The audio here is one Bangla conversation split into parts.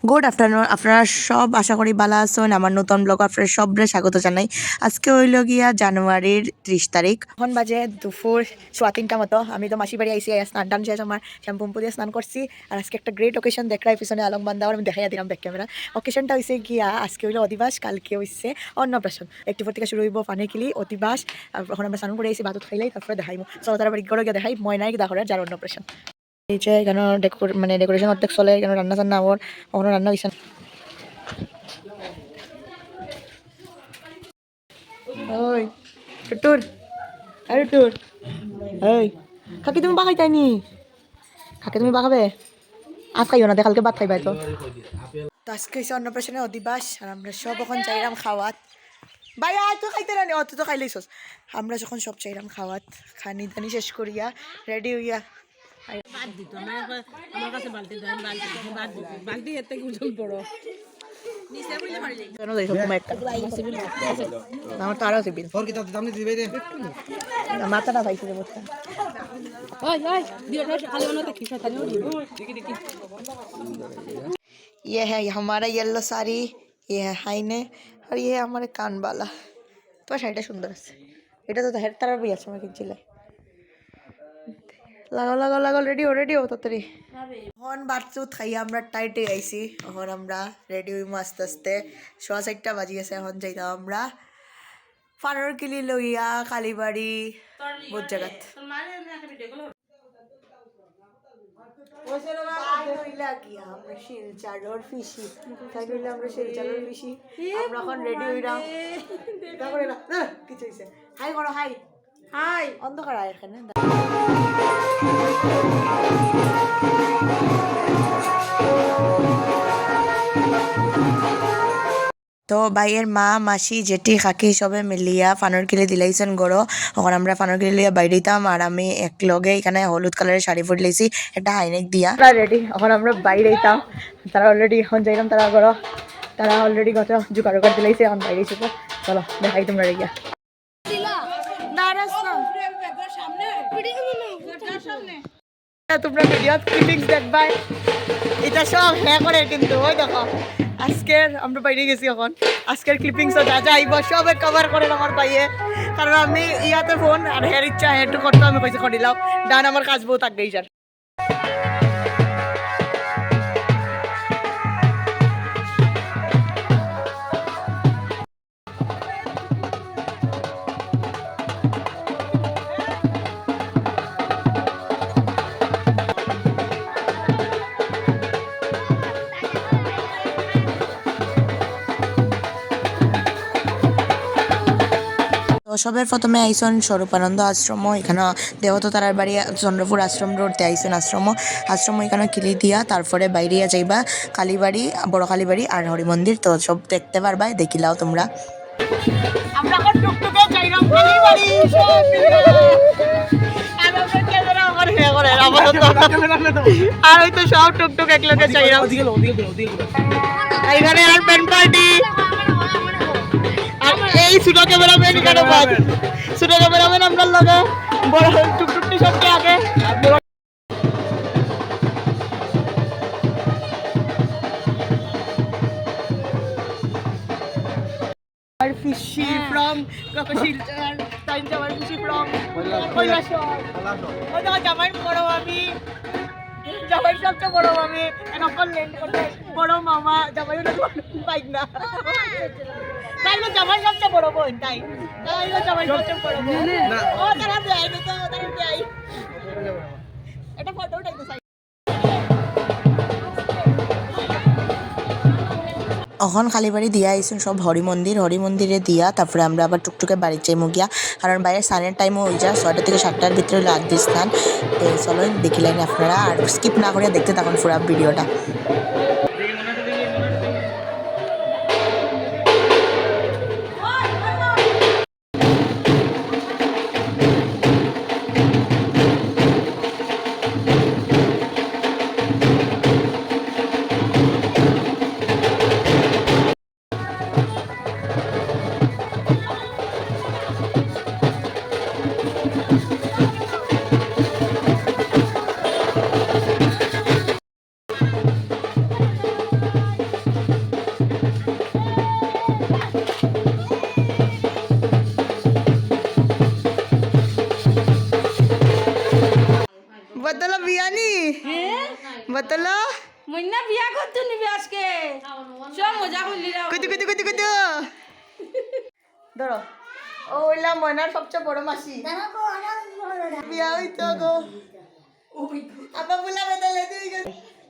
গুড আফটারনুন, আপনারা সব আশা করি ভালো আছেন। আমার নতুন ব্লগ আপনারা সবরে স্বাগত জানাই। আজকে হইল গিয়া জানুয়ারির 30 তারিখ। এখন বাজে দুপুর 3:15 মতো। আমি তো মাসি বাড়ি আইসি, স্নান টান শেষ, আমার শ্যাম্পু দিয়ে স্নান করছি। আর আজকে একটা গ্রেট ওকেশন দেখলাম পিছনে আলম বান্দাওয়ার, আমি দেখাইয়া দিলাম ব্যাক ক্যামেরা। ওকেশনটা হয়েছে গিয়া আজকে হইলো অধিবাস, কালকে হয়েছে অন্নপ্রাশন। একটু পর থেকে শুরু হইব পানিকিলি অধিবাস। এখন আমরা স্নান করে আইসি, ভাত খাইলাই তারপরে দেখাইব। চলো তারা বাড়ি গিয়ে দেখাই ময়নাই দেখা যার অন্নপ্রাশন। এই যে এখানে ডেকোরেশন অর্ধেক চলে, এখানে রান্না টান্না ওর ওখানে রান্না হয়েছে। ওই টুটুর, আরে টুটুর, ওই কাকি তুমি বাখাই তাইনি, কাকি তুমি বাখাবে আজ খাইও না, দেখালকে ভাত খাইবাই তো। আজকে হয়েছে অন্নপ্রাশনের অধিবাস, আর আমরা সব এখন চাইলাম খাওয়াত। ভাইয়া তুই খাইতে রানি, অত তো খাইলেইছস। আমরা যখন সব চাইলাম খাওয়াত, খানি দানি শেষ করিয়া রেডি হইয়া আমার তো আরো সিবিল মাথাটা পাইছি রে বসে। ये है हमारा येलो साड़ी, ये है हाइने, और ये है हमारे कान वाला। तो শাড়িটা সুন্দর আছে, এটা তো হেড তারার বই আছে আমার কিনছিলে। লাগাও লাগাও লাগাও, রেডি হো তাড়াতাড়ি। এখন বাথরুম খাই আমরা টাইটে আইছি, এখন আমরা রেডি হইমু আস্তে আস্তে। 4:30 বাজি আছে, এখন যাইতাম আমরা ফানোর কিলি লইয়া কালীবাড়ি বহুত জায়গাত। আমরা শিলচরের পিসি, তাই কইলে আমরা শিলচরের পিসি। আমরা এখন রেডি হইলাম, কিছু হইছে। হাই করো, হাই হাই, অন্ধকার আয় এখানে। তো ভাইয়ের মা মাসি জেঠি কাকি সবে মিলিয়া ফানোর কিলে দিলাইছেন গড়ো। এখন আমরা ফানোর কিলে লিয়া বাইরে দিতাম, আর আমি এক লগে এখানে হলুদ কালারের শাড়ি পরে লাইছি একটা হাইনেক দিয়া রেডি। এখন আমরা বাইরে দিতাম, তারা অলরেডি এখন যাইলাম তারা গড়ো, তারা অলরেডি কত জোগাড় করে দিলাইছে, এখন বাইরে ছিল। চলো দেখাই তোমরা গিয়া। তোমরা ভিডিওত ক্লিপিংস দেখবাই, এটা সব হ্যাঁ করে কিন্তু। ওই দেখো আজকের আমরা বাইরে গেছি, এখন আজকের ক্লিপিংসও যা যা আইব সবে কভার করেন আমার ভাইয়ে, কারণ আমি ইয়াতে ফোন আর হের ইচ্ছা হেঁটু করতে আমি কইছি করিলাম, ডান আমার কাজ বউ থাকবেই যার। সবের প্রথমে আইসন স্বরূপানন্দ আশ্রম, এখানে দেহতো তারার বাড়ি চন্দ্রপুর আশ্রম রোডতে আইসন আশ্রম এখানে কিলি দিয়া তারপরে বাইরিয়া যাইবা কালীবাড়ি, বড় কালীবাড়ি আর হরি মন্দির। তো সব দেখতে পারবা, দেখিলাও তোমরা। আর হয়তো সব টুকটুক এক লোকে চাইলাম এখানে, আর পেন পার্টি এই ছোট ক্যামেরাম্যান এখানে বাদ, ছোট ক্যামেরাম্যান আমরা লগে বড় টুকটুকটি সবকে আগে। Fishy from Kakashilchar, time Jamar Fishy from Koilashwar. Oh, the Jamar Boro Mami, Jamar সবচেয়ে বড় মামি, এখন ল্যান্ড করতে বড় মামা, জামাই হলো বাইক না, তাই না জামাই সবচেয়ে বড় বোন, তাই না জামাই সবচেয়ে বড় বোন। ও তারা দেয় না, তো তারা দেয় এটা ফটো উঠাইতে চাই। এখন কালীবাড়ি দিয়া আইসুন সব হরি মন্দিরে দিয়া তারপরে আমরা আবার টুকটুকে বাড়ি যাই মুগিয়া, কারণ বাইরে স্নানের টাইমও হয়ে যায় 6টা থেকে 7টার ভিতরে লাগবে স্নান। চলো দেখিলেন আপনারা, আর স্কিপ না করে দেখতে থাকুন পুরো ভিডিওটা। মইনা বিয়া করতে নিবি আজকে সব মজা করলি রে কুতু কুতু কুতু কুতু ধরো ও হইলাম ময়নার সবচেয়ে বড় মাসি বিয়া হইতো গো আপা বুলা বেটা লে তুই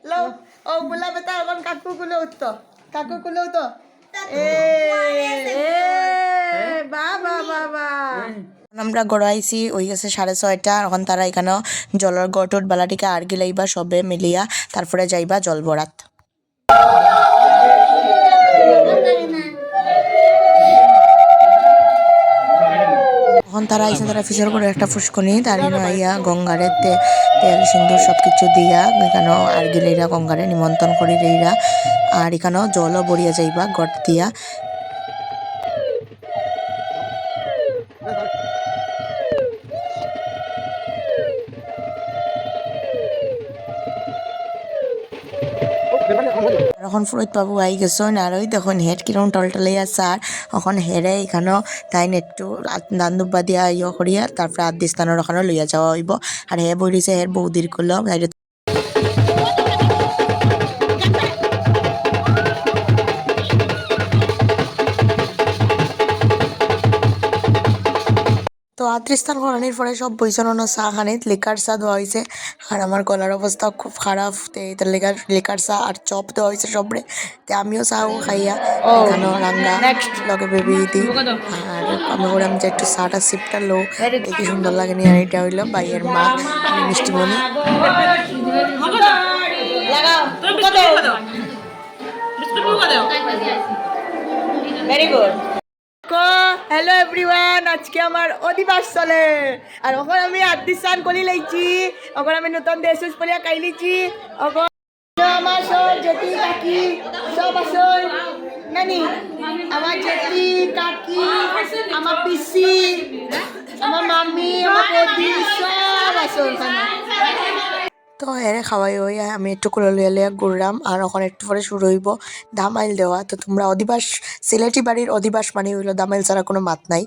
লো ও বুলা বেটা এখন কাকু গুলো উঠতো কাকু গুলো তো বাবা বাবা আমরা গড়াইছি ওই গেছে 6:30 এখন তারা এখানে জলের গটট বালাটিকে আর গিলাইবা সবে মিলিয়া তারপরে যাইবা জল বরাত এখন তারা আইসা তারা ফিসের করে একটা ফুসকনি তারিনো আইয়া গঙ্গারে তেল সিন্দুর সবকিছু দিয়া এখানে আর গিলেইরা গঙ্গারে নিমন্ত্রণ করি রেইরা আর এখানেও জলও বড়িয়া যাইবা গট দিয়া এখন ফুরত বাবু আই গেছেন আর ওই দেখুন হেড কিরম টলটলে আছে আর এখন হেরে এখানেও তাই একটু দান্দুব্বা দিয়া ইয়ে করিয়া তারপরে আদি স্থানের ওখানে লইয়া যাওয়া হইব আর হে বইছে হের বৌদির করলো তো আত্রিস্থান করানির পরে সব বইছানো চা খানিত লিকার চা দেওয়া হয়েছে আর আমার গলার অবস্থা খুব খারাপ তার লিকার চা আর চপ দেওয়া হয়েছে সবরে তে আমিও চাও খাইয়া এখানেও রাঙ্গা লগে বেবি দি আর আমি বললাম যে একটু চাটা সিপটা লো দেখি সুন্দর লাগেনি আর এটা হইলো বাইয়ের মা মিষ্টিমণি ভেরি গুড হ্যালো এভরিওয়ান আজকে আমার অধিবাস চলে আর ওখানে আমি আদি স্নান করি লাইছি ওখানে আমি নতুন ড্রেস পরিয়া খাই লিছি আমার সব জেঠি কাকি সব আসল নানি আমার জেঠি কাকি আমার পিসি আমার মামি আমার বৌদি সব আসল তো হেরে খাওয়াই হই আমি একটু করে লইয়া লইয়া ঘুরলাম আর ওখানে একটু পরে শুরু হইব দামাইল দেওয়া তো তোমরা অধিবাস সিলেটি বাড়ির অধিবাস মানে হইলো দামাইল ছাড়া কোনো মাত নাই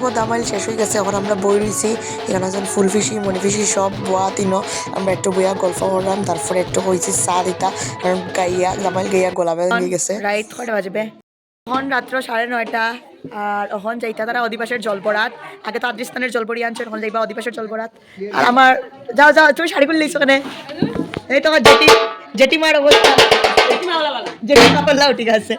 পর্ব দামাইল শেষ হয়ে গেছে, এখন আমরা বই রয়েছি এখানে আছেন ফুলফিসি মনিফিসি সব বোয়া তিনো আমরা একটু বইয়া গল্প করলাম, তারপরে একটু হয়েছি চা দিতা কারণ গাইয়া দামাইল গাইয়া গোলা বেজে গেছে। রাইট কয়টা বাজবে এখন রাত্র 9:30 আর এখন যাইতা তারা অধিবাসের জলপরাত, আগে তো আদ্রিস্তানের জলপরি আনছে, এখন যাইবা অধিবাসের জলপরাত। আর আমার যাও যাও তুমি শাড়ি খুলে লইছো কেন? এই তোমার জেঠিমার অবস্থা, জেঠিমা বললাও ঠিক আছে।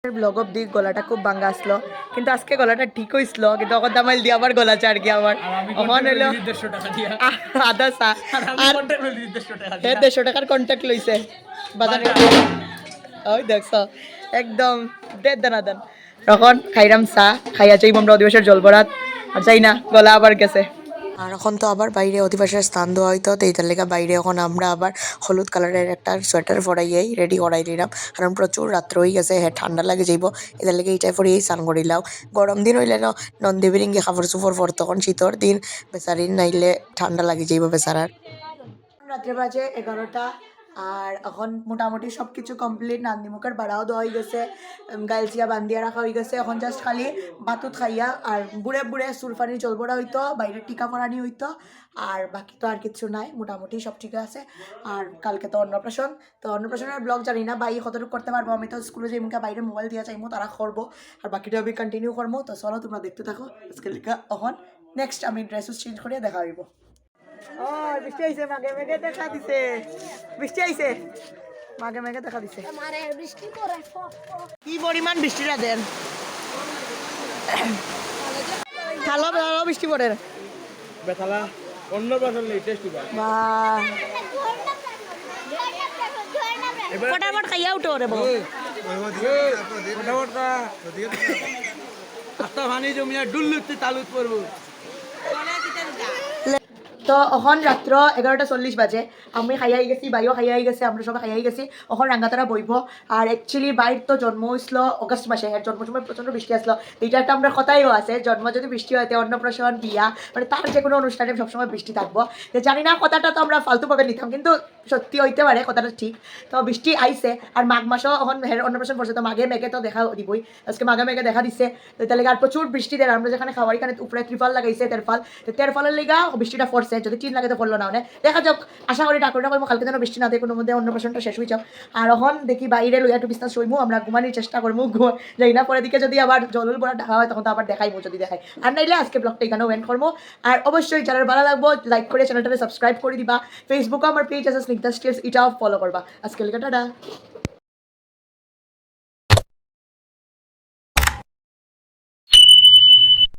ব্লগ অব দিক গলাটা খুব ভাঙ্গা আসলো, কিন্তু আজকে গলাটা ঠিক হয়েছিল, কিন্তু এখন দামাইল দিয়ে আবার গলা চার গিয়ে আমার এখন হলো আধা চা আর 150 টাকার কন্ট্যাক্ট লইছে বাজারে। ওই দেখছ একদম দেড় দানা দেন। তখন খাইরাম চা খাইয়া চাইব আমরা অধিবাসের জলবরাত, আর চাই না গলা আবার গেছে। আর এখন তো আবার বাইরে অধিবাসের স্থান দেওয়া হইতো, তো এইটার লেগে বাইরে এখন আমরা আবার হলুদ কালারের একটা সোয়েটার পরাইয়াই রেডি করাই দিলাম, কারণ প্রচুর রাত্র হয়ে গেছে, হ্যাঁ ঠান্ডা লাগে যাইব, এটার লেগে এইটাই পরিয়েই স্নান করিলাও। গরম দিন হইলে ন নন্দী বিরিঙ্গি কাপড় চোপড় পর, তখন শীতর দিন বেচারির নাইলে ঠান্ডা লাগে যাইব বেচারার। রাত্রে বাজে 11টা আর এখন মোটামুটি সব কিছু কমপ্লিট, নান্দি মুখের বাড়াও দেওয়া হয়ে গেছে, গাইলচিয়া বান্ধিয়া রাখা হয়ে গেছে, এখন জাস্ট খালি বাতুত খাইয়া আর বুড়ে বুড়ে সুরফানি জলবড়া হইতো, বাইরে টিকা পরানি হইতো, আর বাকি তো আর কিছু নাই, মোটামুটি সব ঠিক আছে। আর কালকে তো অন্নপ্রাশন, তো অন্নপ্রাশনের ব্লগ জানি না বাই কতটুকু করতে পারবো, আমি তো স্কুলে যাই মুখে বাইরে মোবাইল দিয়া চাইমো তারা করবো, আর বাকিটা আমি কন্টিনিউ করবো। তো চলো তোমরা দেখতে থাকো আজকে লেখা, এখন নেক্সট আমি ড্রেস চেঞ্জ করে দেখা হইব। ও বৃষ্টি আইছে, মাগে মেঘে দেখা দিছে, বৃষ্টি আইছে মাগে মেঘে দেখা দিছে, কি পরিমাণ বৃষ্টিটা দেন থালো বেলা বৃষ্টি পড়ে বেতালা অন্য বছর নেই টেস্ট দিবা ফটাফট খাইয়া উঠো রে বউ। ফটাফট আস্তা ভানি জমিয়া ডুল্লুতে তালুত পড়বো। তো এখন রাত্র 11:40 বাজে, আমি খাইয়াই গেছি, বাইও খাইয়াই গেছে, আমরা সবাই খাইয়াই গেছি, এখন রাঙ্গাতারা বইব। আর অ্যাকচুয়ালি বাইর তো জন্ম হয়েছিল অগস্ট মাসে, এর জন্ম সময় প্রচণ্ড বৃষ্টি আসলো, এইটা একটা আমরা কথাইও আছে, জন্ম যদি বৃষ্টি হয় অন্নপ্রাশন বিয়া মানে তার যে কোনো অনুষ্ঠানে সবসময় বৃষ্টি থাকবো। তো জানি না কথাটা তো আমরা ফালতুভাবে নিতাম, কিন্তু সত্যি হইতে পারে কথাটা ঠিক। তো বৃষ্টি আইছে আর মাঘ মাসও এখন অন্নপ্রাশন পড়ছে, তো মাঘে মেঘে তো দেখা দিবই, আজকে মাঘে মেঘে দেখা দিচ্ছে, তো তাহলে আর প্রচুর বৃষ্টি দেয়, আমরা যেখানে খাওয়ার এখানে উপরে ত্রিপাল লাগাইছে তেরফাল, তো তেরফালের লেগা বৃষ্টিটা পড়ছে, যদি চিন লাগে তো পড়লো না, দেখা যাক, আশা করি ঠাকুরটা করবো কালকে যেন বৃষ্টি না দেয়, কোনো মধ্যে অন্নপ্রাশনটা শেষ হয়ে যাও। আর এখন দেখি বাইরে লইয়া একটু বিস্তার শৈমু, আমরা ঘুমানোর চেষ্টা করবো, যাই না পরে দিকে যদি আবার জলুল পড়া দেখা হয় তখন তো আবার দেখাইবো যদি দেখাই, আর নাইলে আজকে ব্লগটা এখানেও এন্ড করবো। আর অবশ্যই যারা ভালো লাগবো লাইক করে চ্যানেলটাকে সাবস্ক্রাইব করে দিবা, ফেসবুকে আমার পেজ আছে স্নিগ্ধা স্টিলস, এটাও ফলো করবা। আজকে টাটা।